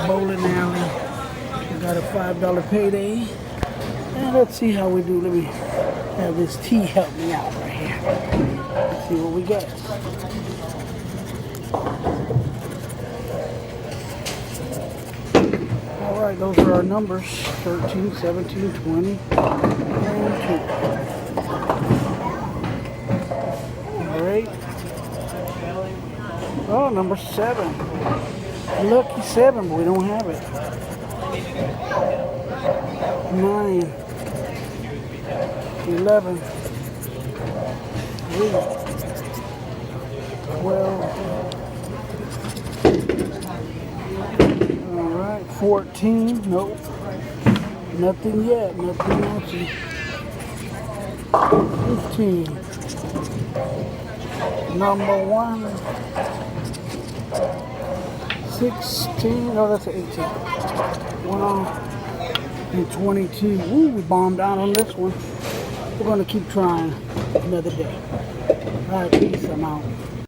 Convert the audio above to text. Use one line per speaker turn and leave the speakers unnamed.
bowling alley. We got a $5 payday. And let's see how we do. Let me have this tea help me out right here. Let's see what we got. All right, those are our numbers: 13, 17, 20, and 2. All right. Oh, number 7. Lucky 7, but we don't have it. 9, 11, 3, 12. All right, 14. Nope. Nothing yet. Nothing else. 15. Number 1. 16. No, that's an 18. 1 and 22. Ooh, we bombed out on this one. We're going to keep trying another day. All right, peace. I'm out.